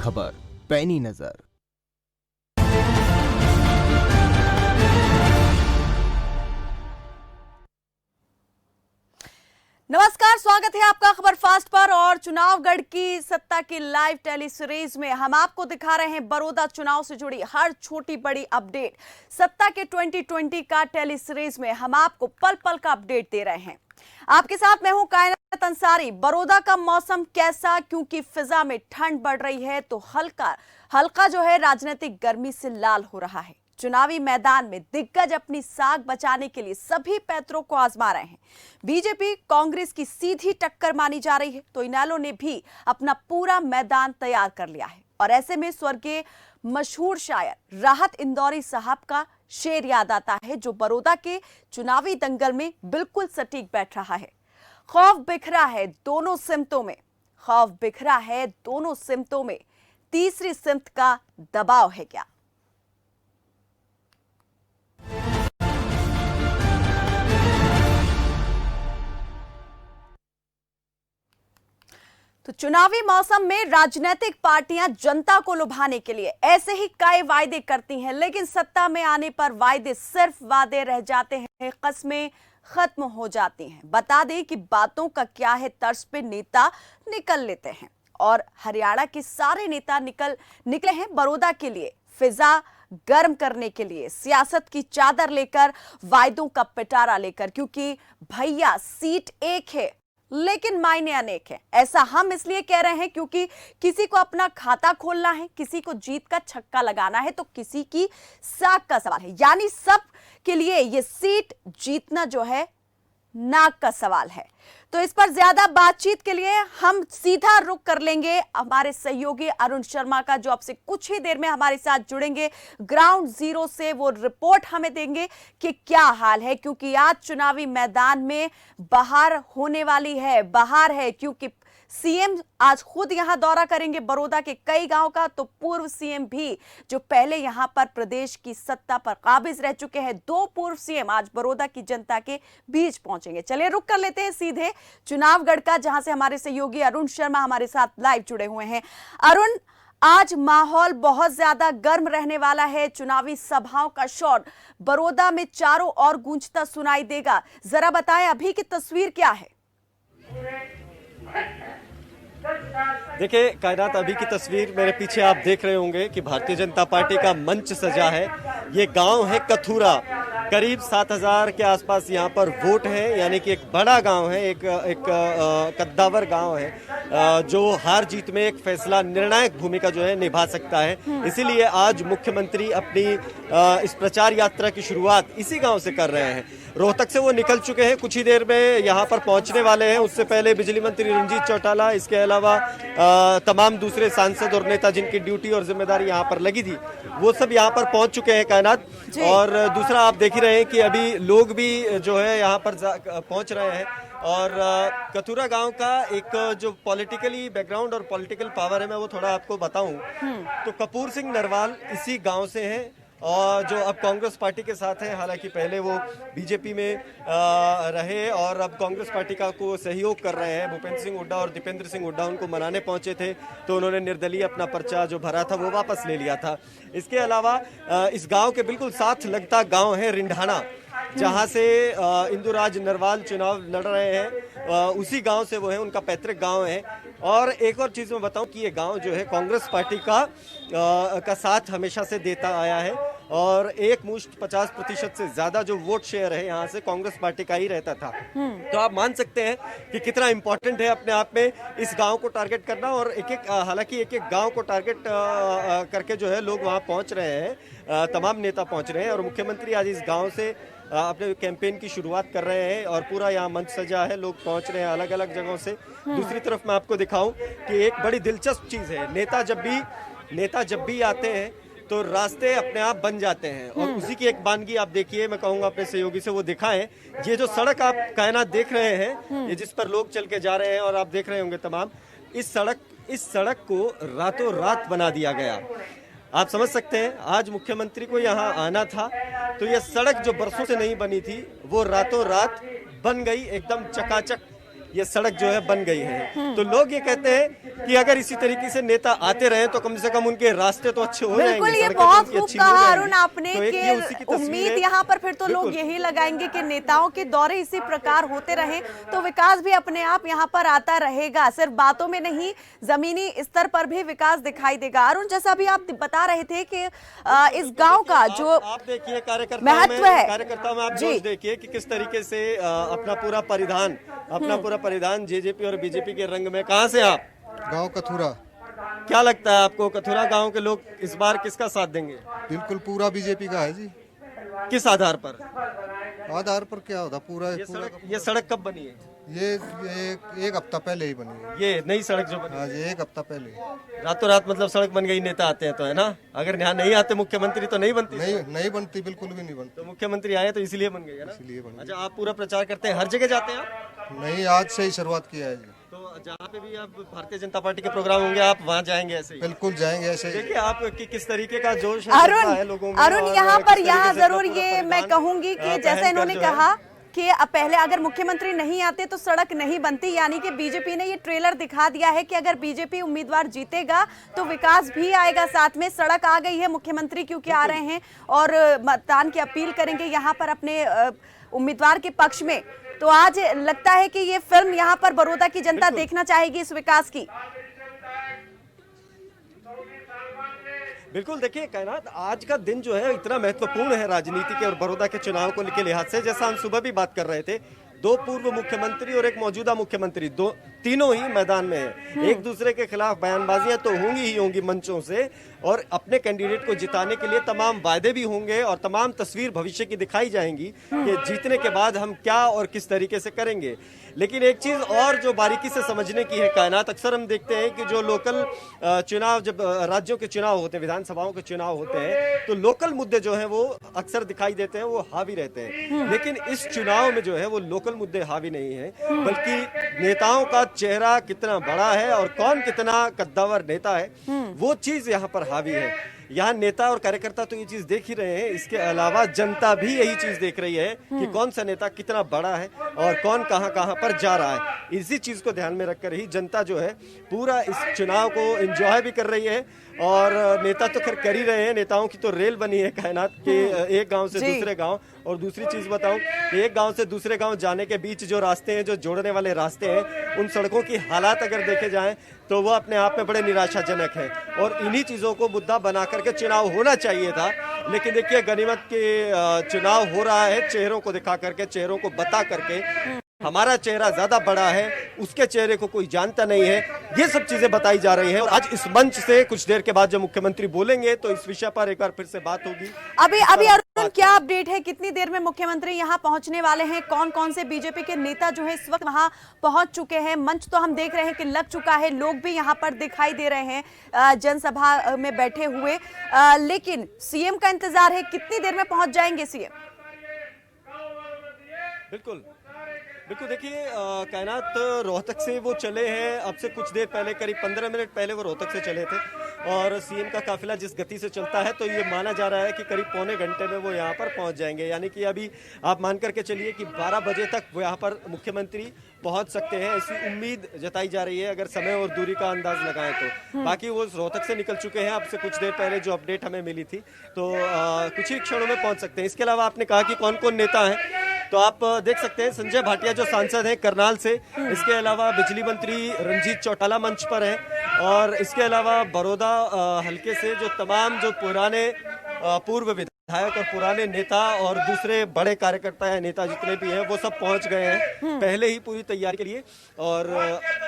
खबर पैनी नजर। नमस्कार, स्वागत है आपका खबर फास्ट पर। और चुनावगढ़ की सत्ता की लाइव टेली सीरीज में हम आपको दिखा रहे हैं बड़ौदा चुनाव से जुड़ी हर छोटी बड़ी अपडेट। सत्ता के 2020 का टेली सीरीज में हम आपको पल पल का अपडेट दे रहे हैं। आपके साथ मैं हूं कायनात अंसारी। बड़ौदा का मौसम कैसा, क्योंकि फिजा में ठंड बढ़ रही है तो हल्का जो है राजनीतिक गर्मी से लाल हो रहा है। चुनावी मैदान में दिग्गज अपनी साख बचाने के लिए सभी पैंतरों को आजमा रहे हैं। बीजेपी कांग्रेस की सीधी टक्कर मानी जा रही है तो इनेलो ने भी अपना पूरा मैदान तैयार कर लिया है। और ऐसे में स्वर्गीय मशहूर शायर राहत इंदौरी साहब का शेर याद आता है, जो बड़ौदा के चुनावी दंगल में बिल्कुल सटीक बैठ रहा है। खौफ बिखरा है दोनों सिमतों में, खौफ बिखरा है दोनों सिमतों में, तीसरी सिमत का दबाव है क्या? तो चुनावी मौसम में राजनीतिक पार्टियां जनता को लुभाने के लिए ऐसे ही कई वायदे करती हैं, लेकिन सत्ता में आने पर वायदे सिर्फ वादे रह जाते हैं, कस्में खत्म हो जाती हैं। बता दें कि बातों का क्या है तर्ज पे नेता निकल लेते हैं और हरियाणा के सारे नेता निकले हैं बड़ौदा के लिए फिजा गर्म करने के लिए, सियासत की चादर लेकर, वायदों का पिटारा लेकर, क्योंकि भैया सीट एक है लेकिन मायने अनेक हैं। ऐसा हम इसलिए कह रहे हैं क्योंकि किसी को अपना खाता खोलना है, किसी को जीत का छक्का लगाना है, तो किसी की साख का सवाल है। यानी सब के लिए ये सीट जीतना जो है नाक का सवाल है। तो इस पर ज्यादा बातचीत के लिए हम सीधा रुख कर लेंगे हमारे सहयोगी अरुण शर्मा का, जो अब से कुछ ही देर में हमारे साथ जुड़ेंगे ग्राउंड जीरो से। वो रिपोर्ट हमें देंगे कि क्या हाल है, क्योंकि आज चुनावी मैदान में बहार होने वाली है। बहार है क्योंकि सीएम आज खुद यहां दौरा करेंगे बड़ौदा के कई गांव का, तो पूर्व सीएम भी जो पहले यहां पर प्रदेश की सत्ता पर काबिज रह चुके हैं, दो पूर्व सीएम आज बड़ौदा की जनता के बीच पहुंचेंगे। चलिए रुक कर लेते हैं सीधे चुनावगढ़ का, जहां से हमारे सहयोगी अरुण शर्मा हमारे साथ लाइव जुड़े हुए हैं। अरुण, आज माहौल बहुत ज्यादा गर्म रहने वाला है। चुनावी सभाओं का शोर बड़ौदा में चारों ओर गूंजता सुनाई देगा। जरा बताएं अभी की तस्वीर क्या है? देखिए कायनात, अभी की तस्वीर मेरे पीछे आप देख रहे होंगे कि भारतीय जनता पार्टी का मंच सजा है। ये गांव है कथूरा, करीब 7000 के आसपास यहाँ पर वोट है, यानी कि एक बड़ा गांव है, एक कद्दावर गांव है जो हार जीत में एक फैसला, निर्णायक भूमिका जो है निभा सकता है। इसीलिए आज मुख्यमंत्री अपनी इस प्रचार यात्रा की शुरुआत इसी गांव से कर रहे हैं। रोहतक से वो निकल चुके हैं, कुछ ही देर में यहाँ पर पहुंचने वाले हैं। उससे पहले बिजली मंत्री रंजीत चौटाला, इसके अलावा तमाम दूसरे सांसद और नेता जिनकी ड्यूटी और जिम्मेदारी यहाँ पर लगी थी, वो सब यहाँ पर पहुंच चुके हैं कायनात। और दूसरा आप देख ही रहे हैं कि अभी लोग भी जो है यहाँ पर पहुंच रहे हैं। और कथूरा गांव का एक जो पॉलिटिकली बैकग्राउंड और पॉलिटिकल पावर है, मैं वो थोड़ा आपको बताऊं तो कपूर सिंह नरवाल इसी गांव से हैं और जो अब कांग्रेस पार्टी के साथ हैं। हालांकि पहले वो बीजेपी में रहे और अब कांग्रेस पार्टी का को सहयोग कर रहे हैं। भूपेंद्र सिंह हुड्डा और दीपेंद्र सिंह हुड्डा उनको मनाने पहुंचे थे, तो उन्होंने निर्दलीय अपना पर्चा जो भरा था वो वापस ले लिया था। इसके अलावा इस गांव के बिल्कुल साथ लगता गांव है रिंढाना, जहां से इंदुराज नरवाल चुनाव लड़ रहे हैं। उसी गांव से वो है, उनका पैतृक गांव है। और एक और चीज मैं बताऊं कि ये गांव जो है कांग्रेस पार्टी का साथ हमेशा से देता आया है और एक मुश्त 50% से ज्यादा जो वोट शेयर है यहाँ से कांग्रेस पार्टी का ही रहता था। तो आप मान सकते हैं कि कितना इंपॉर्टेंट है अपने आप में इस गांव को टारगेट करना। और हालांकि एक एक गांव को टारगेट करके जो है लोग वहां पहुंच रहे हैं, तमाम नेता पहुंच रहे हैं। और मुख्यमंत्री आज इस गांव से अपने कैंपेन की शुरुआत कर रहे हैं और पूरा यहाँ मंच सजा है, लोग पहुंच रहे हैं अलग अलग जगहों से। दूसरी तरफ मैं आपको दिखाऊं कि एक बड़ी दिलचस्प चीज है, नेता जब भी आते हैं तो रास्ते अपने आप बन जाते हैं। और उसी की एक वानगी आप देखिए, मैं कहूंगा अपने सहयोगी से वो दिखाएं। ये जो सड़क आप कायनात देख रहे हैं, ये जिस पर लोग चल के जा रहे हैं और आप देख रहे होंगे तमाम, इस सड़क को रातों रात बना दिया गया। आप समझ सकते हैं, आज मुख्यमंत्री को यहाँ आना था तो यह सड़क जो बरसों से नहीं बनी थी वो रातों रात बन गई, एकदम चकाचक ये सड़क जो है बन गई है। तो लोग ये कहते हैं कि अगर इसी तरीके से नेता आते रहे तो कम से कम उनके रास्ते तो अच्छे हो जाएंगे। बिल्कुल, ये सड़कें तो बहुत उनकी खूब अच्छी हो कहा जाएंगी। अरुण आपने तो एक ये उसी की कि तस्वीर उम्मीद है। यहाँ पर फिर तो लोग बिल्कुल। यही लगाएंगे कि नेताओं के दौरे इसी प्रकार होते रहे तो विकास भी अपने आप यहाँ पर आता रहेगा, सिर्फ बातों में नहीं जमीनी स्तर पर भी विकास दिखाई देगा। अरुण, जैसा अभी आप बता रहे थे कि इस गांव का जो आप देखिए महत्व है, कार्यकर्ताओं में आप जी, जोश देखिए कि किस तरीके से अपना पूरा परिधान जेजेपी और बीजेपी के रंग में। कहां से आप? गांव कथुरा। क्या लगता है आपको कथुरा गांव के लोग इस बार किसका साथ देंगे? बिल्कुल पूरा बीजेपी का है जी। किस आधार पर? आधार पर क्या होता पूरा ये सड़क कब बनी है? ये एक हफ्ता पहले ही बनी है। ये नई सड़क जो बनी हाँ जी, एक हफ्ता पहले। रातों रात मतलब सड़क बन गई, नेता आते हैं तो, है ना? अगर यहाँ नहीं आते मुख्यमंत्री तो नहीं बनती। नहीं बनती, बिल्कुल भी नहीं बनती। तो मुख्यमंत्री आए तो इसलिए बन गई है ना? इसलिए बनी। अच्छा, आप पूरा प्रचार करते हैं, हर जगह जाते हैं आप? नहीं, आज से ही शुरुआत किया है जी। तो जहाँ पे भी आप भारतीय जनता पार्टी के प्रोग्राम होंगे आप वहाँ जाएंगे ऐसे ही? बिल्कुल जाएंगे ऐसे ही। देखिए आप कि किस तरीके का जोश है लोगों में। अरुण यहाँ पर यहाँ जरूर ये मैं कहूंगी कि जैसे इन्होंने कहा कि पहले अगर मुख्यमंत्री नहीं आते तो सड़क नहीं बनती, यानी कि बीजेपी ने ये ट्रेलर दिखा दिया है कि अगर बीजेपी उम्मीदवार जीतेगा तो विकास भी आएगा साथ में। सड़क आ गई है, मुख्यमंत्री क्योंकि आ रहे हैं और मतदान की अपील करेंगे यहाँ पर अपने उम्मीदवार के पक्ष में। तो आज लगता है कि ये फिल्म यहाँ पर बड़ौदा की जनता देखना चाहेगी इस विकास की। बिल्कुल, देखिए कायनात, आज का दिन जो है इतना महत्वपूर्ण है राजनीति के और बड़ौदा के चुनाव को के लिहाज से। जैसा हम सुबह भी बात कर रहे थे, दो पूर्व मुख्यमंत्री और एक मौजूदा मुख्यमंत्री, तीनों ही मैदान में हैं। एक दूसरे के खिलाफ बयानबाजियां तो होंगी ही होंगी मंचों से, और अपने कैंडिडेट को जिताने के लिए तमाम वायदे भी होंगे और तमाम तस्वीर भविष्य की दिखाई जाएंगी कि जीतने के बाद हम क्या और किस तरीके से करेंगे। लेकिन एक चीज और जो बारीकी से समझने की है कायनात, अक्सर हम देखते हैं कि जो लोकल चुनाव, जब राज्यों के चुनाव होते हैं, विधानसभाओं के चुनाव होते हैं, तो लोकल मुद्दे जो है वो अक्सर दिखाई देते हैं, वो हावी रहते हैं। लेकिन इस चुनाव में जो है वो लोकल मुद्दे हावी नहीं है, बल्कि नेताओं का चेहरा कितना बड़ा है और कौन कितना कद्दावर नेता है, वो चीज यहाँ पर हावी है। यहाँ नेता और कार्यकर्ता तो ये चीज देख ही रहे हैं, इसके अलावा जनता भी यही चीज देख रही है कि कौन सा नेता कितना बड़ा है और कौन कहां पर जा रहा है। इसी चीज को ध्यान में रखकर ही जनता जो है पूरा इस चुनाव को एंजॉय भी कर रही है। और नेता तो खैर कर ही रहे हैं, नेताओं की तो रेल बनी है कायनात के, एक गांव से दूसरे गांव। और दूसरी चीज बताऊं, एक गांव से दूसरे गांव जाने के बीच जो रास्ते हैं, जो जोड़ने वाले रास्ते हैं, उन सड़कों की हालात अगर देखे जाएं तो वो अपने आप में बड़े निराशाजनक है। और इन्हीं चीजों को मुद्दा बना करके चुनाव होना चाहिए था। लेकिन देखिए गनीमत के चुनाव हो रहा है चेहरों को दिखा करके, चेहरों को बता करके। हमारा चेहरा ज्यादा बड़ा है, उसके चेहरे को कोई जानता नहीं है, ये सब चीजें बताई जा रही हैं। और आज इस मंच से कुछ देर के बाद जब मुख्यमंत्री बोलेंगे तो इस विषय पर एक बार फिर से बात होगी। अभी अरुण क्या अपडेट है, कितनी देर में मुख्यमंत्री यहाँ पहुंचने वाले हैं? कौन कौन से बीजेपी के नेता जो है इस वक्त वहां पहुंच चुके हैं? मंच तो हम देख रहे हैं कि लग चुका है, लोग भी यहाँ पर दिखाई दे रहे हैं जनसभा में बैठे हुए, लेकिन सीएम का इंतजार है, कितनी देर में पहुंच जाएंगे सीएम? बिल्कुल बिल्कुल, देखिए कायनात रोहतक से वो चले हैं, अब से कुछ देर पहले, करीब 15 मिनट पहले वो रोहतक से चले थे। और सीएम का काफिला जिस गति से चलता है तो ये माना जा रहा है कि करीब पौने घंटे में वो यहाँ पर पहुंच जाएंगे। यानी कि अभी आप मान करके चलिए कि 12 बजे तक वो यहाँ पर मुख्यमंत्री पहुंच सकते हैं, ऐसी उम्मीद जताई जा रही है अगर समय और दूरी का अंदाज लगाएं तो। बाकी वो रोहतक से निकल चुके हैं, अब से कुछ देर पहले जो अपडेट हमें मिली थी, तो कुछ ही क्षणों में पहुंच सकते हैं। इसके अलावा आपने कहा कि कौन कौन नेता हैं, तो आप देख सकते हैं संजय भाटिया जो सांसद हैं करनाल से, इसके अलावा बिजली मंत्री रंजीत चौटाला मंच पर हैं, और इसके अलावा बड़ौदा हल्के से जो तमाम जो पुराने पूर्व विधायक और पुराने नेता और दूसरे बड़े कार्यकर्ता हैं, नेता जितने भी हैं, वो सब पहुंच गए हैं पहले ही पूरी तैयारी के लिए। और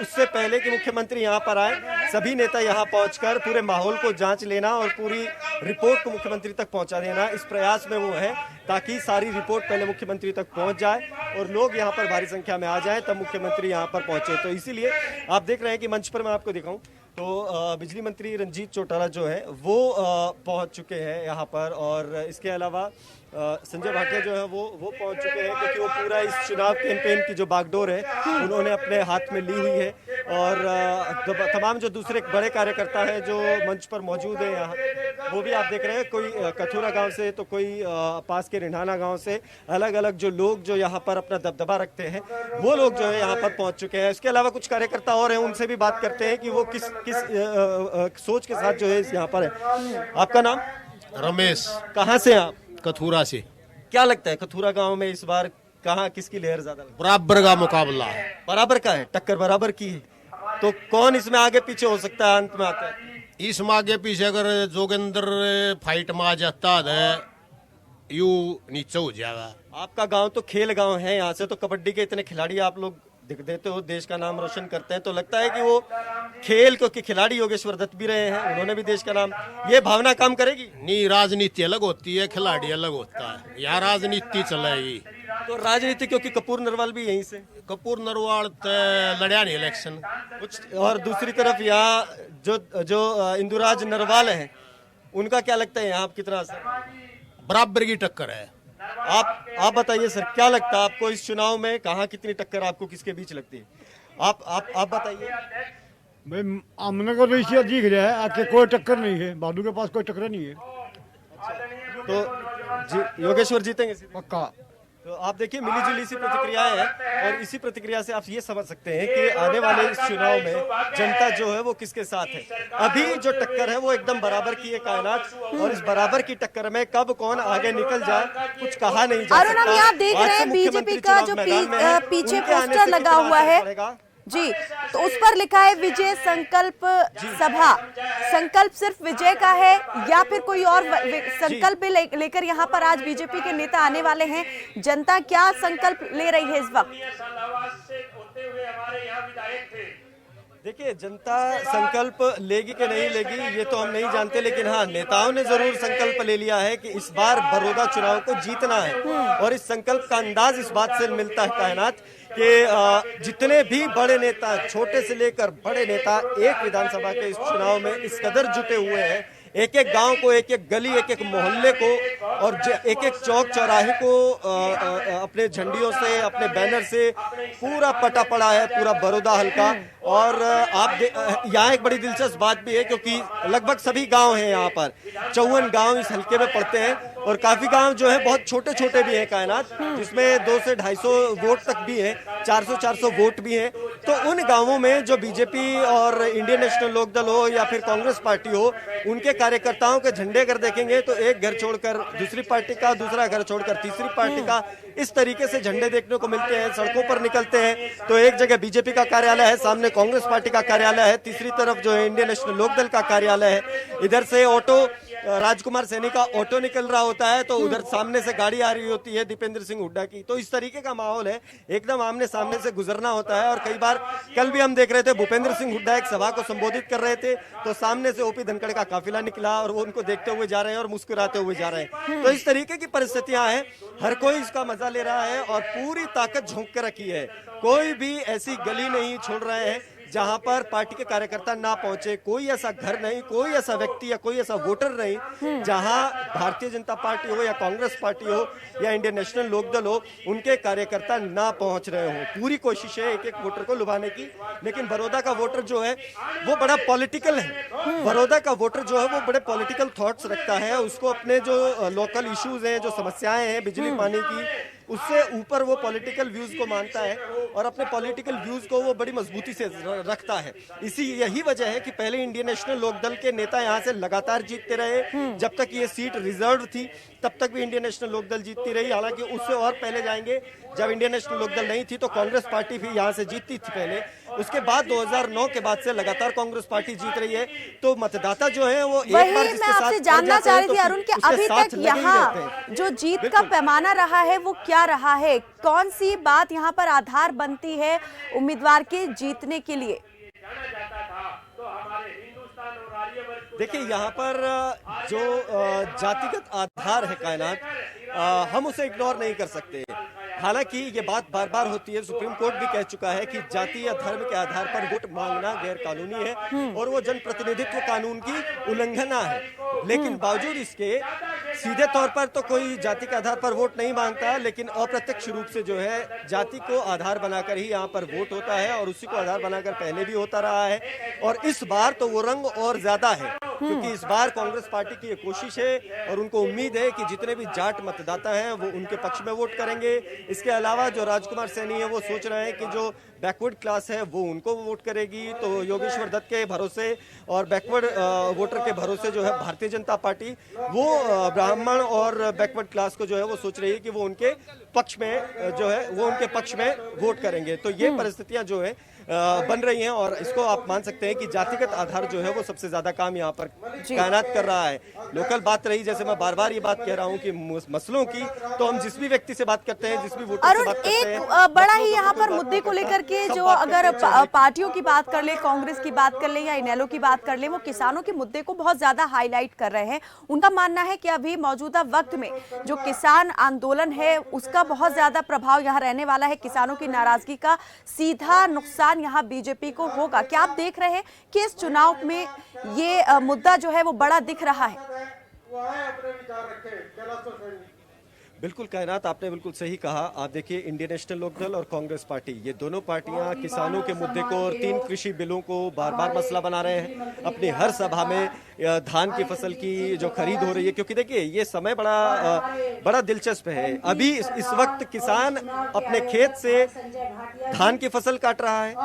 उससे पहले कि मुख्यमंत्री यहां पर आए, सभी नेता यहां पहुंचकर पूरे माहौल को जांच लेना और पूरी रिपोर्ट को मुख्यमंत्री तक पहुंचा देना, इस प्रयास में वो है ताकि सारी रिपोर्ट पहले मुख्यमंत्री तक पहुंच जाए और लोग यहां पर भारी संख्या में आ जाएं, तब मुख्यमंत्री यहां पर पहुंचे। तो इसीलिए आप देख रहे हैं कि मंच पर मैं आपको दिखाऊं तो बिजली मंत्री रंजीत चौटाला जो है वो पहुंच चुके हैं यहाँ पर, और इसके अलावा संजय भाटिया जो है वो पहुंच चुके हैं, क्योंकि वो पूरा इस चुनाव कैंपेन की जो बागडोर है उन्होंने अपने हाथ में ली हुई है। और तमाम जो दूसरे बड़े कार्यकर्ता हैं जो मंच पर मौजूद हैं यहाँ, वो भी आप देख रहे हैं, कोई कथुरा गांव से तो कोई पास के रिंढाना गांव से, अलग अलग जो लोग जो यहाँ पर अपना दबदबा रखते हैं वो लोग जो है यहाँ पर पहुंच चुके हैं। इसके अलावा कुछ कार्यकर्ता और हैं, उनसे भी बात करते हैं कि वो किस सोच के साथ जो है यहाँ पर है। आपका नाम? रमेश। कहाँ से आप? कथुरा से। क्या लगता है कथुरा गांव में इस बार कहाँ किसकी लहर ज्यादा लगती है? बराबर का मुकाबला है। बराबर का है, टक्कर बराबर की है। तो कौन इसमें आगे पीछे हो सकता है अंत में आकर? इस आगे पीछे अगर जोगिंदर फाइट में आ जाता है यू नीचे हो जाएगा। आपका गांव तो खेल गांव है, यहाँ से तो कबड्डी के इतने खिलाड़ी आप लोग दिख देते हो, देश का नाम रोशन करते हैं, तो लगता है कि वो खेल क्योंकि खिलाड़ी योगेश्वर दत्त भी रहे हैं, उन्होंने भी देश का नाम, ये भावना काम करेगी? नहीं, राजनीति अलग होती है, खिलाड़ी अलग होता है। यहाँ राजनीति चलेगी। तो राजनीति क्योंकि कपूर नरवाल भी यहीं से, कपूर नरवाल लड़िया नहीं इलेक्शन कुछ, और दूसरी तरफ यहाँ जो इंदुराज नरवाल है, उनका क्या लगता है यहाँ कितना असर? बराबर की टक्कर है। आप बताइए सर, क्या लगता है आपको इस चुनाव में कहाँ कितनी टक्कर आपको किसके बीच लगती है? आप बताइए। भाई हमने को तो इसी दिख रहा है आके कोई टक्कर नहीं है, भालू के पास कोई टक्कर नहीं है। तो योगेश्वर जीतेंगे पक्का। तो आप देखिए मिली जुली सी प्रतिक्रियाएं हैं, और इसी प्रतिक्रिया से आप ये समझ सकते हैं कि आने वाले इस चुनाव में जनता जो है वो किसके साथ है। अभी जो टक्कर है वो एकदम बराबर की है कायनात, और इस बराबर की टक्कर में कब कौन आगे निकल जाए कुछ कहा नहीं जा अरुण, हम यहाँ देख रहे हैं बीजेपी का जो पीछे पोस्टर लगा हुआ है जी, तो उस पर लिखा है विजय संकल्प सभा। संकल्प सिर्फ विजय का है या फिर कोई और संकल्प भी लेकर यहाँ पर आज बीजेपी के नेता आने वाले हैं? जनता क्या संकल्प ले रही है इस वक्त? देखिए, जनता संकल्प लेगी कि नहीं लेगी ये तो हम नहीं जानते, लेकिन हाँ, नेताओं ने जरूर संकल्प ले लिया है कि इस बार बड़ौदा चुनाव को जीतना है। और इस संकल्प का अंदाज इस बात से मिलता है कायनात कि जितने भी बड़े नेता, छोटे से लेकर बड़े नेता, एक विधानसभा के इस चुनाव में इस कदर जुटे हुए हैं, एक एक गांव को, एक एक गली, एक एक मोहल्ले को और एक एक चौक चौराहे को अपने झंडियों से, अपने बैनर से पूरा पटा पड़ा है, पूरा बड़ौदा हल्का। और आप यहाँ एक बड़ी दिलचस्प बात भी है क्योंकि लगभग सभी गांव हैं यहाँ पर, 54 गांव इस हल्के में पड़ते हैं, और काफी गांव जो है बहुत छोटे छोटे भी हैं कायनात, जिसमें 200 से 250 वोट तक भी हैं, 400 वोट भी हैं। तो उन गांवों में जो बीजेपी और इंडियन नेशनल लोकदल हो या फिर कांग्रेस पार्टी हो, उनके कार्यकर्ताओं के झंडे अगर देखेंगे तो एक घर छोड़कर दूसरी पार्टी का, दूसरा घर छोड़कर तीसरी पार्टी का, इस तरीके से झंडे देखने को मिलते हैं। सड़कों पर निकलते हैं तो एक जगह बीजेपी का कार्यालय है, सामने कांग्रेस पार्टी का कार्यालय है, तीसरी तरफ जो है इंडियन नेशनल लोकदल का कार्यालय है। इधर से ऑटो, राजकुमार सैनी का ऑटो निकल रहा होता है तो उधर सामने से गाड़ी आ रही होती है दीपेंद्र सिंह हुड्डा की। तो इस तरीके का माहौल है, एकदम आमने सामने से गुजरना होता है। और कई बार कल भी हम देख रहे थे, भूपेंद्र सिंह हुड्डा एक सभा को संबोधित कर रहे थे तो सामने से ओपी धनखड़ का काफिला निकला और वो उनको देखते हुए जा रहे हैं और मुस्कुराते हुए जा रहे हैं। तो इस तरीके की परिस्थितियां हैं, हर कोई इसका मजा ले रहा है और पूरी ताकत झोंक कर रखी है। कोई भी ऐसी गली नहीं छोड़ रहे हैं जहां पर पार्टी के कार्यकर्ता ना पहुंचे, कोई ऐसा घर नहीं, कोई ऐसा व्यक्ति या कोई ऐसा वोटर नहीं जहां भारतीय जनता पार्टी हो या कांग्रेस पार्टी हो या इंडियन नेशनल लोकदल हो, उनके कार्यकर्ता ना पहुंच रहे हो। पूरी कोशिश है एक एक वोटर को लुभाने की, लेकिन बड़ौदा का वोटर जो है वो बड़ा पॉलिटिकल है। बड़ौदा का वोटर जो है वो बड़े पॉलिटिकल थॉट्स रखता है, उसको अपने जो लोकल इश्यूज हैं, जो समस्याएं हैं बिजली पानी की, उससे ऊपर वो पॉलिटिकल व्यूज को मानता है और अपने पॉलिटिकल व्यूज को वो बड़ी मजबूती से रखता है। यही वजह है कि पहले इंडियन नेशनल लोकदल के नेता यहाँ से लगातार जीतते रहे, जब तक ये सीट रिजर्व थी तब तक भी इंडियन नेशनल लोकदल जीतती रही। हालांकि उससे और पहले जाएंगे, जब इंडियन नेशनल लोकदल नहीं थी तो कांग्रेस पार्टी भी यहाँ से जीतती थी पहले। उसके बाद 2009 के बाद से लगातार कांग्रेस पार्टी जीत रही है। तो मतदाता जो है वो एक बार जिसके साथ, मैं आपसे जानना चाह रही थी अरुण कि अभी तक यहाँ जो जीत का पैमाना रहा है वो क्या रहा है? कौन सी बात यहाँ पर आधार बनती है उम्मीदवार के जीतने के लिए? देखिए, यहाँ पर जो जातिगत आधार है कायनात, हम उसे इग्नोर नहीं कर सकते। हालांकि ये बात बार बार होती है, सुप्रीम कोर्ट भी कह चुका है कि जाति या धर्म के आधार पर वोट मांगना गैर कानूनी है और वो जनप्रतिनिधित्व कानून की उल्लंघना है। लेकिन बावजूद इसके सीधे तौर पर तो कोई जाति के आधार पर वोट नहीं मांगता, लेकिन अप्रत्यक्ष रूप से जो है जाति को आधार बनाकर ही यहाँ पर वोट होता है और उसी को आधार बनाकर पहले भी होता रहा है। और इस बार तो वो रंग और ज्यादा है, क्योंकि इस बार कांग्रेस पार्टी की ये कोशिश है और उनको उम्मीद है कि जितने भी जाट मतदाता हैं वो उनके पक्ष में वोट करेंगे। इसके अलावा जो राजकुमार सैनी है वो सोच रहे हैं कि जो बैकवर्ड क्लास है वो उनको वोट करेगी, तो योगेश्वर दत्त के भरोसे और बैकवर्ड वोटर के भरोसे जो है भारतीय जनता पार्टी वो ब्राह्मण और बैकवर्ड क्लास को जो है वो सोच रही है कि वो उनके पक्ष में जो है वो उनके पक्ष में वोट करेंगे। तो ये परिस्थितियां जो है बन रही हैं और इसको आप मान सकते हैं कि जातिगत आधार जो है वो सबसे ज्यादा काम यहाँ पर कायनात कर रहा है। लोकल बात रही, जैसे मैं बार बार ये बात कह रहा हूँ कि मसलों की, तो हम जिस भी व्यक्ति से बात करते हैं, जिस भी वोटर से बात करते हैं, एक बड़ा ही यहाँ पर मुद्दे को लेकर के जो अगर पार्टियों की बात कर ले, कांग्रेस की बात कर ले या इनेलो की बात कर ले, वो किसानों के मुद्दे को बहुत ज्यादा हाईलाइट कर रहे हैं। उनका मानना है कि अभी मौजूदा वक्त में जो किसान आंदोलन है उसका बहुत ज्यादा प्रभाव यहाँ रहने वाला है। किसानों की नाराजगी का सीधा नुकसान यहाँ बीजेपी को होगा। क्या आप देख रहे हैं कि इस चुनाव में ये मुद्दा जो है वो बड़ा दिख रहा है? बिल्कुल कायनात, आपने बिल्कुल सही कहा। आप देखिए, इंडियन नेशनल लोकदल और कांग्रेस पार्टी, ये दोनों पार्टियां किसानों के मुद्दे को और 3 कृषि बिलों को बार बार मसला बना रहे हैं अपनी हर सभा में। धान की फसल की जो खरीद हो रही है, क्योंकि देखिए ये समय बड़ा दिलचस्प है। अभी इस वक्त किसान अपने खेत से धान की फसल काट रहा है,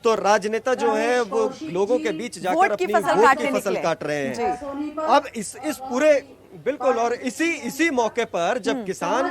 तो राजनेता जो है वो लोगों के बीच जाकर अपनी वोट की फसल काट रहे हैं। अब इस पूरे बिल्कुल, और इसी मौके पर जब किसान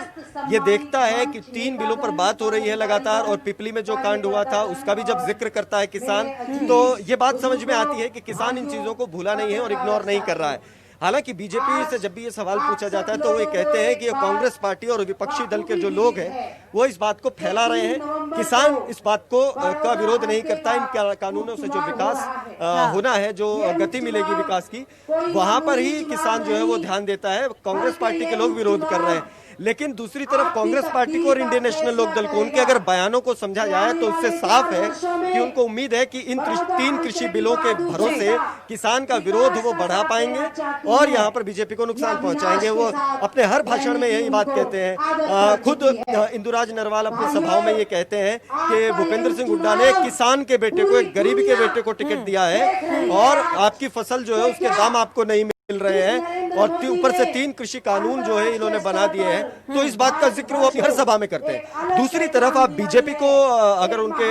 ये देखता है कि 3 बिलों पर बात हो रही है लगातार, और पिपली में जो कांड हुआ था उसका भी जब जिक्र करता है किसान, तो ये बात समझ में आती है कि किसान इन चीजों को भूला नहीं है और इग्नोर नहीं कर रहा है। हालांकि बीजेपी से जब भी ये सवाल पूछा जाता है तो वो ये कहते हैं कि ये कांग्रेस पार्टी और विपक्षी दल के जो लोग हैं वो इस बात को फैला रहे हैं। किसान इस बात को का विरोध नहीं करता। इन कानूनों से जो विकास होना है, जो गति मिलेगी विकास की, वहां पर ही किसान जो है वो ध्यान देता है। कांग्रेस पार्टी के लोग विरोध कर रहे हैं, लेकिन दूसरी तरफ कांग्रेस पार्टी को और इंडियन नेशनल लोकदल को, उनके अगर बयानों को समझा जाए तो उससे साफ है कि उनको उम्मीद है कि इन 3 कृषि बिलों के भरोसे किसान का विरोध वो बढ़ा पाएंगे और यहाँ पर बीजेपी को नुकसान पहुंचाएंगे। वो अपने हर भाषण में यही बात कहते हैं। खुद इंदुराज नरवाल अपनी सभाओं में ये कहते हैं कि भूपेंद्र सिंह हुड्डा ने किसान के बेटे को, एक गरीब के बेटे को टिकट दिया है और आपकी फसल जो है उसके दाम आपको नहीं मिल रहे हैं, और ऊपर से 3 कृषि कानून जो है इन्होंने बना दिए हैं। तो इस बात का जिक्र वो अपनी हर सभा में करते हैं। दूसरी तरफ आप बीजेपी को अगर उनके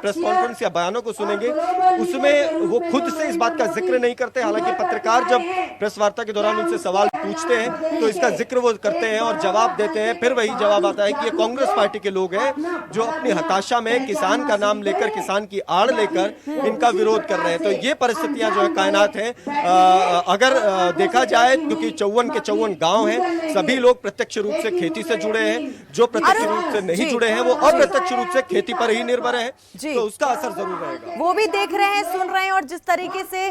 प्रेस कॉन्फ्रेंस या बयानों को सुनेंगे, उसमें वो खुद से इस बात का जिक्र नहीं करते। हालांकि पत्रकार जब प्रेस वार्ता के दौरान उनसे सवाल पूछते हैं तो इसका जिक्र वो करते हैं और जवाब देते हैं। फिर वही जवाब आता है कि ये कांग्रेस पार्टी के लोग हैं जो अपनी हताशा में किसान का नाम लेकर, किसान की आड़ लेकर इनका विरोध कर रहे हैं। तो ये परिस्थितियां जो है कायनात है। अगर देखा जाए, क्योंकि 54 के 54 गांव हैं, सभी लोग प्रत्यक्ष रूप से खेती से जुड़े हैं। जो प्रत्यक्ष रूप से नहीं जुड़े हैं वो अप्रत्यक्ष रूप से खेती पर ही निर्भर है, तो उसका असर जरूर रहेगा। वो भी देख रहे हैं, सुन रहे हैं। और जिस तरीके से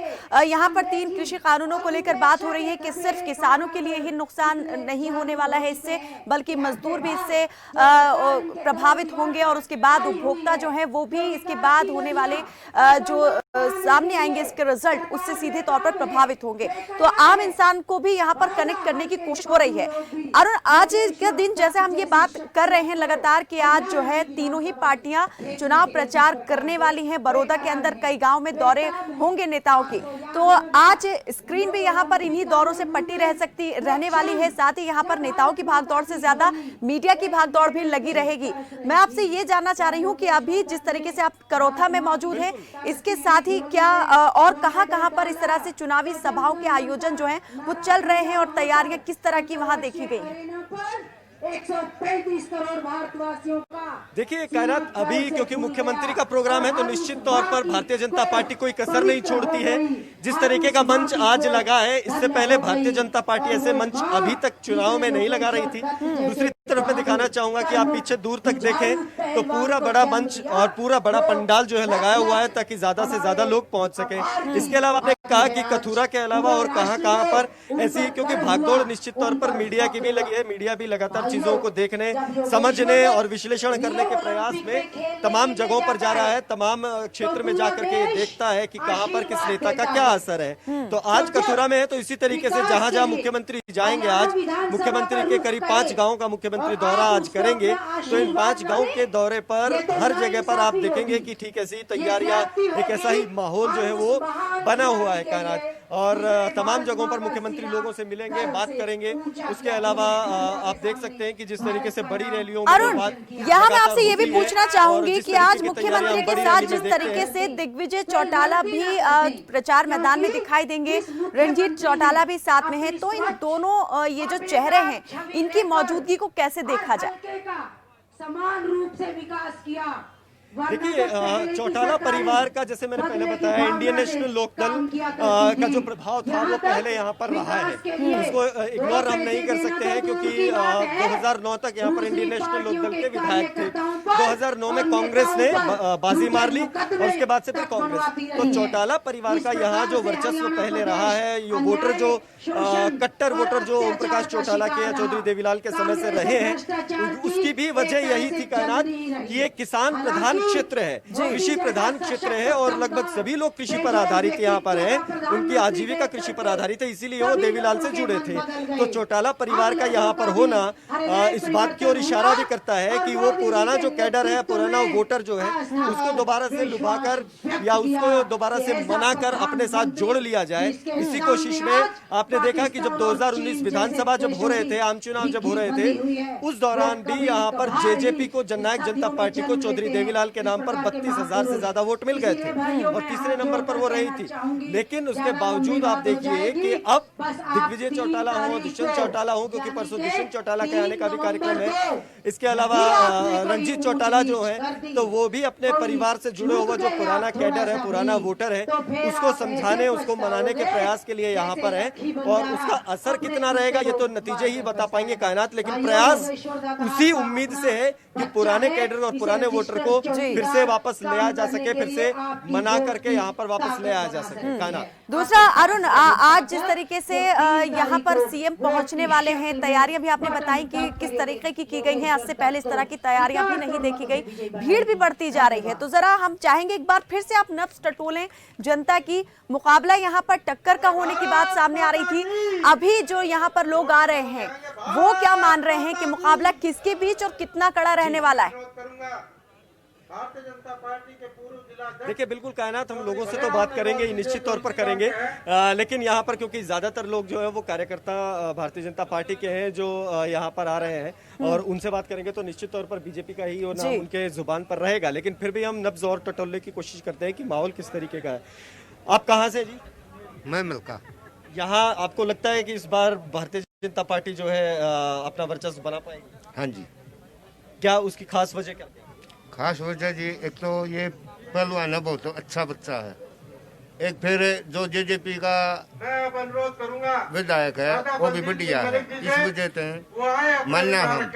यहाँ पर 3 कृषि कानूनों को लेकर बात हो रही है कि सिर्फ किसानों के लिए ही नुकसान नहीं होने वाला है इससे, बल्कि मजदूर भी इससे प्रभावित होंगे और उसके बाद उपभोक्ता जो है वो भी इसके बाद होने वाले जो सामने आएंगे इसके रिजल्ट, उससे सीधे तौर पर प्रभावित होंगे। तो आम इंसान को भी यहाँ पर कनेक्ट करने की कोशिश हो रही है। और आज का दिन, जैसे हम ये बात कर रहे हैं लगातार कि आज जो है तीनों ही पार्टियां चुनाव प्रचार करने वाली हैं। बड़ौदा के अंदर कई गांव में दौरे होंगे नेताओं की, तो आज स्क्रीन भी यहाँ पर इन्हीं दौरों से पट्टी रहने वाली है। साथ ही यहाँ पर नेताओं की भागदौड़ से ज्यादा मीडिया की भागदौड़ भी लगी रहेगी। मैं आपसे ये जानना चाह रही हूँ कि अभी जिस तरीके से आप करौथा में मौजूद हैं, इसके साथ ही क्या और कहां पर इस तरह से चुनावी सभाओं के आयोजन जो हैं वो चल रहे हैं और तैयारियां किस तरह की वहां देखी गई हैं? 135 करोड़ भारतवासियों का। देखिए कायनात, अभी क्योंकि मुख्यमंत्री का प्रोग्राम है तो निश्चित तौर पर भारतीय जनता पार्टी कोई कसर नहीं छोड़ती है। जिस तरीके का मंच आज लगा है, इससे पहले भारतीय जनता पार्टी ऐसे मंच अभी तक चुनाव में नहीं लगा रही थी। दूसरी तरफ मैं दिखाना चाहूंगा कि आप पीछे दूर तक देखें तो पूरा बड़ा मंच और पूरा बड़ा पंडाल जो है लगाया हुआ है ताकि ज्यादा से ज्यादा लोग पहुंच सके। इसके अलावा आपने कहा कि कथुरा के अलावा और कहां पर ऐसी, क्योंकि भागदौड़ निश्चित तौर पर मीडिया की भी लगी है, मीडिया भी लगातार चीजों को देखने, समझने और विश्लेषण करने के प्रयास में तमाम जगहों पर जा रहा है, तमाम क्षेत्र में जाकर के देखता है कि कहां पर किस नेता का क्या असर है। तो आज कथुरा में है, तो इसी तरीके से जहां जहां मुख्यमंत्री जाएंगे, आज मुख्यमंत्री के करीब 5 गाँव का मुख्यमंत्री दौरा आज करेंगे, तो इन 5 गाँव के दौरे पर हर जगह पर आप देखेंगे कि ठीक ऐसी तैयारियां, एक ऐसा ही माहौल जो है वो बना हुआ है कायनात। और तमाम जगहों पर मुख्यमंत्री लोगों से मिलेंगे, बात करेंगे। उसके अलावा आप देख सकते हैं कि जिस तरीके से बड़ी रैलियों में अरुण, यहाँ मैं आपसे ये भी पूछना चाहूंगी कि आज मुख्यमंत्री के साथ जिस तरीके से दिग्विजय चौटाला भी प्रचार मैदान में दिखाई देंगे, रणजीत चौटाला भी साथ में है, तो इन दोनों ये जो चेहरे हैं इनकी मौजूदगी को कैसे देखा जाए? समान रूप से विकास किया। देखिए, चौटाला परिवार का, जैसे मैंने पहले बताया, इंडियन नेशनल लोकदल का जो प्रभाव था वो पहले यहाँ पर रहा है, उसको इग्नोर हम नहीं कर सकते हैं, क्योंकि 2009 तक यहाँ पर इंडियन नेशनल लोकदल के विधायक थे। 2009 में कांग्रेस ने बाजी मार ली और उसके बाद से फिर कांग्रेस। तो चौटाला परिवार का यहाँ जो वर्चस्व पहले रहा है, ये वोटर जो कट्टर वोटर जो ओम प्रकाश चौटाला के या चौधरी देवीलाल के समय से रहे हैं, उसकी भी वजह यही थी कायनात कि ये किसान प्रधान क्षेत्र है, कृषि प्रधान क्षेत्र है और लगभग सभी लोग कृषि पर आधारित यहाँ पर हैं, उनकी आजीविका कृषि पर आधारित है, इसीलिए वो देवीलाल से जुड़े थे। तो चौटाला परिवार का यहाँ पर होना इस बात की ओर इशारा भी करता है कि वो पुराना जो कैडर है, पुराना वोटर जो है, उसको दोबारा से लुभाकर या उसको दोबारा से मनाकर अपने साथ जोड़ लिया जाए। इसी कोशिश में आपने देखा कि जब 2019 विधानसभा जब हो रहे थे, आम चुनाव जब हो रहे थे, उस दौरान भी यहाँ पर जेजेपी को, जननायक जनता पार्टी को चौधरी देवीलाल के नाम पर 32,000 से ज्यादा वोट मिल गए थे और तीसरे नंबर पर वो रही थी। लेकिन उसके बावजूद आप देखिए कि अब दिग्विजय चौटाला हो, दुष्यंत चौटाला हो, क्योंकि परसों दुष्यंत चौटाला के आने का भी कार्यक्रम है, इसके अलावा रणजीत चौटाला जो है, तो वो भी अपने परिवार से जुड़े हुआ जो पुराना कैडर है, पुराना वोटर है, उसको समझाने, उसको मनाने के प्रयास के लिए यहाँ पर है। और उसका असर कितना रहेगा ये तो नतीजे ही बता पाएंगे कायनात, लेकिन प्रयास उसी उम्मीद से है कि पुराने कैडर और पुराने वोटर को फिर से वापस ले आया जा सके, फिर से मना करके यहाँ पर वापस ले आया जा सके कायनात। दूसरा अरुण, आज जिस तरीके से यहाँ पर सीएम पहुंचने वाले हैं, तैयारियां भी आपने बताई कि किस तरीके की गई हैं, आज से पहले इस तरह की तैयारियां भी नहीं देखी गई, भीड़ भी बढ़ती जा रही है। तो जरा हम चाहेंगे एक बार फिर से आप नब्ज टटोलें जनता की। मुकाबला यहाँ पर टक्कर का होने की बात सामने आ रही थी, अभी जो यहाँ पर लोग आ रहे हैं वो क्या मान रहे हैं कि मुकाबला किसके बीच और कितना कड़ा रहने वाला है? भारतीय जनता पार्टी के पूर्व जिला, देखिए बिल्कुल कायनात, हम लोगों से तो बात करेंगे, निश्चित तौर पर करेंगे, लेकिन यहाँ पर क्योंकि ज्यादातर लोग जो है वो कार्यकर्ता भारतीय जनता पार्टी के हैं जो यहाँ पर आ रहे हैं और उनसे बात करेंगे तो निश्चित तौर पर बीजेपी का ही और नाम उनके जुबान पर रहेगा। लेकिन फिर भी हम नब्ज और टटोलने की कोशिश करते हैं कि माहौल किस तरीके का है। आप कहाँ से जी? मैं मिल्का। यहाँ आपको लगता है कि इस बार भारतीय जनता पार्टी जो है अपना वर्चस्व बना पाएगी? हाँ जी। क्या उसकी खास वजह क्या? खास वजह जी, एक तो ये पहलवान है, बहुत अच्छा बच्चा है, एक फिर जो जेजेपी का अनुरोध करूंगा विधायक है वो भी बढ़िया है, इस वजह से मानना हम।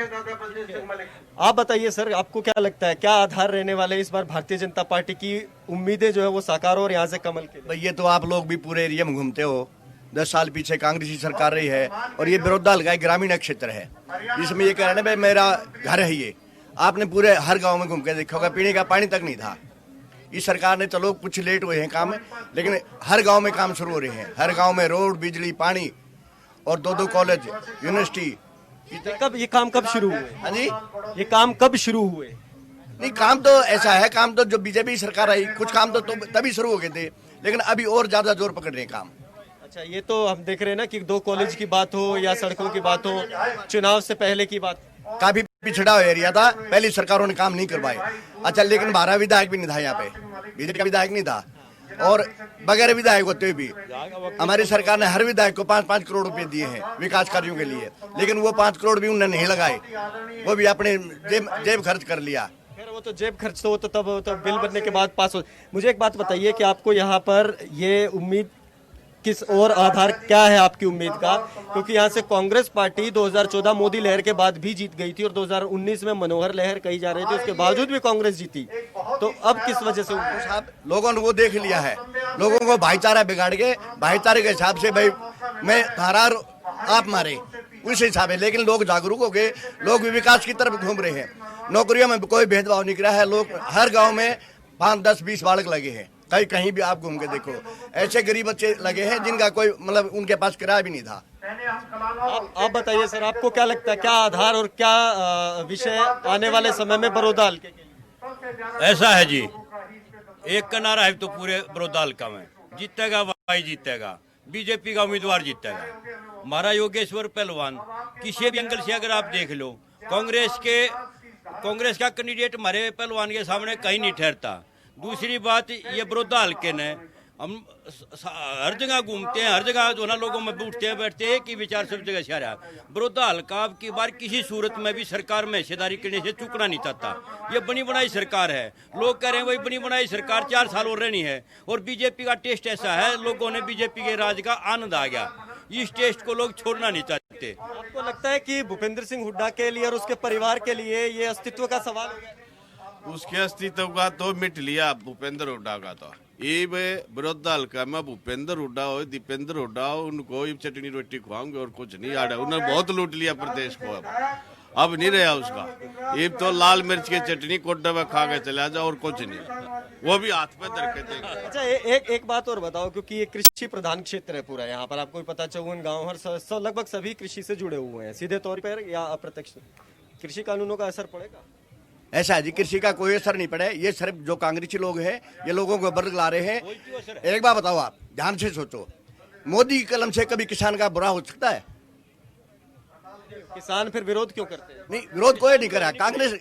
आप बताइए सर, आपको क्या लगता है, क्या आधार रहने वाले इस बार भारतीय जनता पार्टी की उम्मीदें जो है वो साकार और यहाँ से कमल के? भाई ये तो आप लोग भी पूरे एरिया में घूमते हो, 10 साल पीछे कांग्रेस की सरकार रही है और ये विरोधा लगाए ग्रामीण क्षेत्र है, जिसमें ये कह रहे हैं भाई मेरा घर है, ये आपने पूरे हर गांव में घूम के देखा होगा, पीने का पानी तक नहीं था। इस सरकार ने, चलो कुछ लेट हुए हैं काम, लेकिन हर गांव में काम शुरू हो रहे हैं, हर गांव में रोड, बिजली, पानी और 2-2 कॉलेज, यूनिवर्सिटी। कब ये काम कब शुरू हुए? हाँ जी, ये काम कब शुरू हुए? नहीं, काम तो ऐसा है, काम तो जो बीजेपी सरकार आई, कुछ काम तो तभी शुरू हो गए थे, लेकिन अभी और ज्यादा जोर पकड़ रहे हैं काम। अच्छा, ये तो हम देख रहे हैं ना कि 2 कॉलेज की बात हो या सड़कों की बात हो, चुनाव से पहले की बात, काफी पिछड़ा एरिया था, पहली सरकारों ने काम नहीं करवाए। अच्छा, लेकिन 12 विधायक भी नहीं था यहाँ पे, बीजेपी का विधायक नहीं था, और बगैर विधायक होते हुए भी हमारी सरकार ने हर विधायक को 5-5 करोड़ रुपए दिए हैं विकास कार्यों के लिए, लेकिन वो 5 करोड़ भी उन्होंने नहीं लगाए, वो भी अपने जेब खर्च कर लिया। वो तो जेब खर्च तो तब बिल बनने के बाद पास हो। मुझे एक बात बताइए कि आपको यहाँ पर ये उम्मीद किस और आधार क्या है आपकी उम्मीद का, क्योंकि यहाँ से कांग्रेस पार्टी 2014 मोदी लहर के बाद भी जीत गई थी और 2019 में मनोहर लहर कही जा रही थी, उसके बावजूद भी कांग्रेस जीती। तो अब किस वजह से साहब लोगों ने वो देख लिया है, लोगों को भाईचारा बिगाड़ के भाईचारे के हिसाब से भाई मैं धारा आप मारे उस हिसाब है, लेकिन लोग जागरूक हो गए, लोग भी विकास की तरफ घूम रहे हैं। नौकरियों में कोई भेदभाव नहीं करा है, लोग हर गांव में 5, 10, 20 बालक लगे हैं, कहीं भी आप घूम के देखो ऐसे गरीब बच्चे लगे हैं जिनका कोई मतलब उनके पास किराया भी नहीं था। आप बताइए सर, आपको क्या लगता है, क्या आधार और क्या विषय आने वाले समय में बड़ौदा हल्के के लिए? ऐसा है जी, एक का नारा है तो पूरे बड़ौदा हल्का में जीतेगा, वाई जीतेगा, बीजेपी का उम्मीदवार जीतेगा। हमारा योगेश्वर पहलवान किसी भी एंगल से अगर आप देख लो, कांग्रेस का कैंडिडेट हमारे पहलवान के सामने कहीं नहीं ठहरता। दूसरी बात, ये बड़ौदा हल्के ने हम हर जगह घूमते हैं, हर जगह जो ना लोगों में उठते हैं बैठते हैं कि विचार सब जगह से आ रहा है। बड़ौदा हल्का की बार किसी सूरत में भी सरकार में हिस्सेदारी करने से चूकना नहीं चाहता। ये बनी बनाई सरकार है, लोग कह रहे हैं वही बनी बनाई सरकार 4 साल और रहनी है, और बीजेपी का टेस्ट ऐसा है, लोगों ने बीजेपी के राज का आनंद आ गया, इस टेस्ट को लोग छोड़ना नहीं चाहते। आपको लगता है कि भूपेंद्र सिंह हुड्डा के लिए और उसके परिवार के लिए ये अस्तित्व का सवाल हो गया? उसके अस्तित्व का तो मिट लिया भूपेंद्र हुड्डा का। तो ये बड़ौदा हल्का में भूपेंद्र हुड्डा हो, दीपेंद्र हुड्डा हो, उनको चटनी रोटी खुआऊंगे और कुछ नहीं आड़ा। उन्होंने बहुत लूट लिया प्रदेश को, अब नहीं रहा उसका। ये तो लाल मिर्च की चटनी कोड्डा में खा के चला जाओ और कुछ नहीं, वो भी हाथ पे धर के देंगे। अच्छा, एक बात और बताओ, क्योंकि ये कृषि प्रधान क्षेत्र है पूरा, यहाँ पर आपको पता, 54 गाँव हर लगभग सभी कृषि से जुड़े हुए हैं, सीधे तौर पर या अप्रत्यक्ष। कृषि कानूनों का असर पड़ेगा? ऐसा है जी, कृषि का कोई असर नहीं पड़े। ये सिर्फ जो कांग्रेसी लोग हैं ये लोगों को बर्ग ला रहे हैं। एक बात बताओ, आप ध्यान से सोचो, मोदी की कलम से कभी किसान का बुरा हो सकता है? किसान फिर विरोध क्यों करते हैं? नहीं, विरोध कोई नहीं कर रहा, कांग्रेस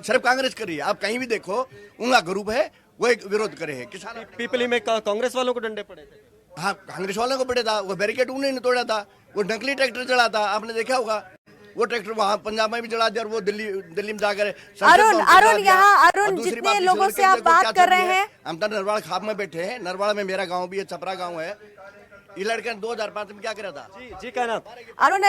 सिर्फ कांग्रेस कर रही है। आप कहीं भी देखो, उनका ग्रुप है वो एक विरोध करे है। किसान पीपली में कांग्रेस वालों को डंडे पड़े थे। हाँ, कांग्रेस वालों को पड़े था, वो बैरिकेड उन्होंने तोड़ा था, वो नकली ट्रैक्टर चला था, आपने देखा होगा। वो ट्रैक्टर वहाँ पंजाब में भी चला दिया और वो दिल्ली में जाकर अरुण जितने लोगों से आप बात कर रहे हैं, हम तो नरवाड़ खाप में बैठे हैं। नरवाड़ में मेरा गांव भी है, छपरा गांव है। ये लड़के 2005 में क्या करा था? जी क्या नाम? अरुण,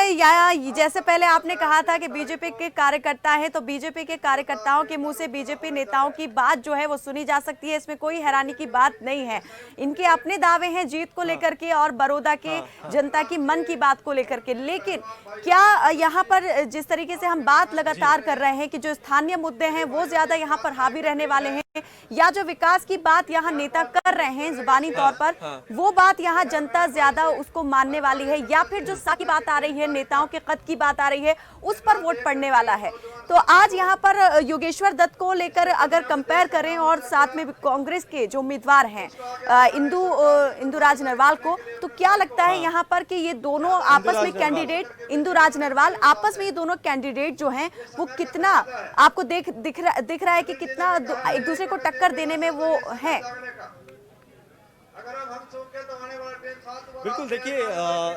जैसे पहले आपने कहा था कि बीजेपी के कार्यकर्ता हैं, तो बीजेपी के कार्यकर्ताओं के मुंह से बीजेपी नेताओं की बात जो है वो सुनी जा सकती है, इसमें कोई हैरानी की बात नहीं है। इनके अपने दावे हैं जीत को लेकर के और बड़ौदा के जनता की मन की बात को लेकर के, लेकिन क्या यहाँ पर जिस तरीके से हम बात लगातार कर रहे हैं कि जो स्थानीय मुद्दे हैं वो ज्यादा यहाँ पर हावी रहने वाले हैं, या जो विकास की बात यहाँ नेता कर रहे हैं जुबानी तौर पर, वो बात यहाँ जनता ज्यादा उसको मानने वाली है, या फिर जो सा की बात आ रही है, नेताओं के कद की बात आ रही है, उस पर वोट पड़ने वाला है? तो आज यहाँ पर योगेश्वर दत्त को लेकर अगर कंपेयर करें और साथ में कांग्रेस के जो उम्मीदवार हैं इंदुराज नरवाल को, तो क्या लगता है यहाँ पर कि ये दोनों आपस में कैंडिडेट, इंदुराज नरवाल आपस में ये दोनों कैंडिडेट जो हैं वो कितना आपको दिख रहा है कि कितना एक दूसरे को टक्कर देने में वो है? बिल्कुल, देखिए,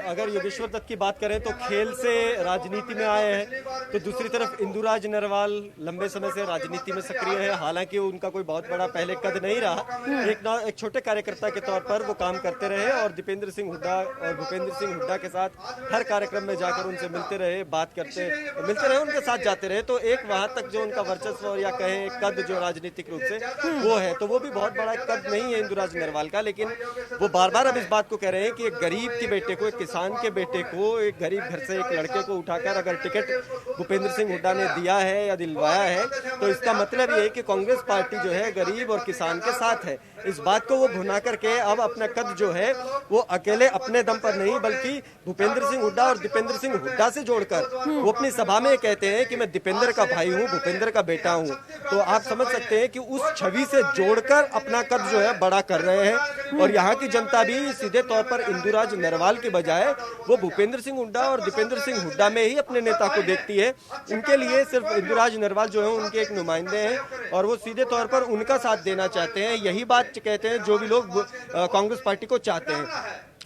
अगर योगेश्वर दत्त की बात करें तो खेल से राजनीति में आए हैं, तो दूसरी तरफ इंदुराज नरवाल लंबे समय से राजनीति में सक्रिय है। हालांकि उनका कोई बहुत बड़ा पहले कद नहीं रहा, एक छोटे कार्यकर्ता के तौर पर वो काम करते रहे और दीपेंद्र सिंह हुड्डा और भूपेंद्र सिंह हुड्डा के साथ हर कार्यक्रम में जाकर उनसे मिलते रहे, मिलते रहे, उनके साथ जाते रहे। तो एक वहां तक जो उनका वर्चस्व या कहें कद जो राजनीतिक रूप से वो है, तो वो भी बहुत बड़ा कद नहीं है इंदुराज नरवाल का। लेकिन वो बार बार अब इस बात को कह रहे हैं कि एक गरीब के बेटे को, एक किसान के बेटे को, एक गरीब घर से एक लड़के को उठाकर अगर टिकट भूपेंद्र सिंह हुड्डा ने दिया है या दिलवाया है, तो इसका मतलब ये है कि कांग्रेस पार्टी जो है गरीब और किसान के साथ है। इस बात को वो भुना करके अब अपना कद जो है वो अकेले अपने दम पर नहीं, बल्कि भूपेंद्र सिंह हुड्डा और दीपेंद्र सिंह हुड्डा से जोड़कर वो अपनी सभा में कहते हैं कि मैं दीपेंद्र का भाई हूँ, भूपेंद्र का बेटा हूँ। तो आप समझ सकते हैं कि उस छवि से जोड़कर अपना कद जो है बड़ा कर रहे हैं। और यहाँ की जनता भी सीधे तौर पर इंदुराज नरवाल के बजाय वो भूपेंद्र सिंह हुड्डा और दीपेंद्र सिंह हुड्डा में ही अपने नेता को देखती है। उनके लिए सिर्फ इंदुराज नरवाल जो है उनके एक नुमाइंदे हैं और वो सीधे तौर पर उनका साथ देना चाहते हैं। यही बात कहते हैं जो भी लोग कांग्रेस पार्टी को चाहते हैं।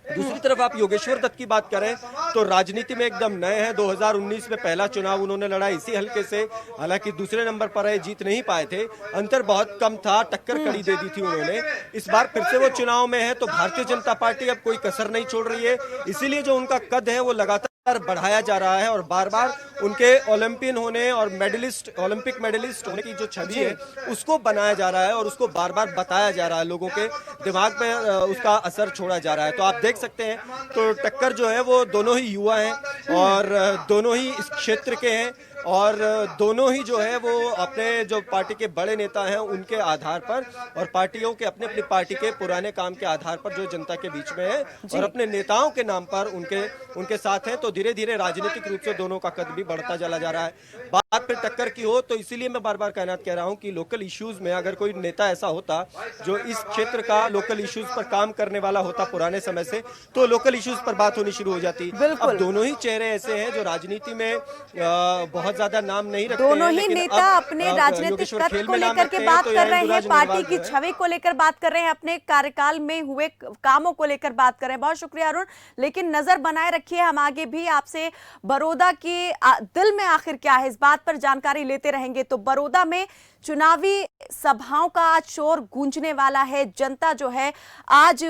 दूसरी तरफ आप योगेश्वर दत्त की बात करें तो राजनीति में एकदम नए हैं। 2019 में पहला चुनाव उन्होंने लड़ा इसी हल्के से, हालांकि दूसरे नंबर पर रहे, जीत नहीं पाए थे, अंतर बहुत कम था, टक्कर कड़ी दे दी थी उन्होंने। इस बार फिर से वो चुनाव में है तो भारतीय जनता पार्टी अब कोई कसर नहीं छोड़ रही है, इसीलिए जो उनका कद है वो लगातार बढ़ाया जा रहा है और बार बार उनके ओलंपियन होने और मेडलिस्ट, ओलंपिक मेडलिस्ट होने की जो छवि है उसको बनाया जा रहा है और उसको बार बार बताया जा रहा है, लोगों के दिमाग में उसका असर छोड़ा जा रहा है। तो आप देख सकते हैं तो टक्कर जो है वो दोनों ही युवा हैं और दोनों ही इस क्षेत्र के हैं और दोनों ही जो है वो अपने जो पार्टी के बड़े नेता हैं उनके आधार पर और पार्टियों के अपने अपनी पार्टी के पुराने काम के आधार पर जो जनता के बीच में है और अपने नेताओं के नाम पर उनके साथ हैं। तो धीरे धीरे राजनीतिक रूप से दोनों का कद भी बढ़ता चला जा रहा है। बात फिर टक्कर की हो तो इसीलिए मैं बार बार कह रहा हूं कि लोकल इश्यूज में अगर कोई नेता ऐसा होता जो इस क्षेत्र का लोकल इश्यूज पर काम करने वाला होता पुराने समय से, तो लोकल इश्यूज पर बात होनी शुरू हो जाती। अब दोनों ही चेहरे ऐसे हैं जो राजनीति में बहुत ज्यादा नाम नहीं रखते दोनों हैं, ही नेता अपने राजनीतिक कद को लेकर के बात कर रहे हैं, पार्टी की छवि को लेकर बात कर रहे हैं, अपने कार्यकाल में हुए कामों को लेकर बात कर रहे हैं। बहुत शुक्रिया अरुण, लेकिन नजर बनाए रखिए, हम आगे भी आपसे बड़ौदा के दिल में आखिर क्या है इस बात पर जानकारी लेते रहेंगे। तो बड़ौदा में चुनावी सभाओं का आज शोर गूंजने वाला है। जनता जो है आज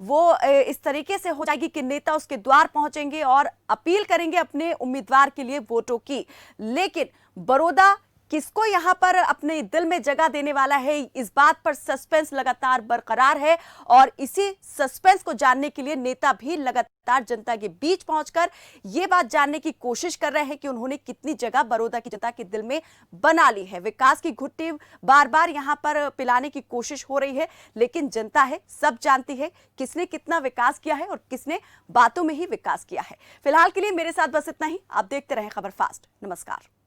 वो इस तरीके से हो जाएगी कि नेता उसके द्वार पहुंचेंगे और अपील करेंगे अपने उम्मीदवार के लिए वोटों की। लेकिन बड़ौदा किसको यहां पर अपने दिल में जगह देने वाला है, इस बात पर सस्पेंस लगातार बरकरार है और इसी सस्पेंस को जानने के लिए नेता भी लगातार जनता के बीच पहुंचकर ये बात जानने की कोशिश कर रहे हैं कि उन्होंने कितनी जगह बड़ौदा की जनता के दिल में बना ली है। विकास की घुट्टी बार बार यहां पर पिलाने की कोशिश हो रही है, लेकिन जनता है, सब जानती है किसने कितना विकास किया है और किसने बातों में ही विकास किया है। फिलहाल के लिए मेरे साथ बस इतना ही। आप देखते रहे खबर फास्ट। नमस्कार।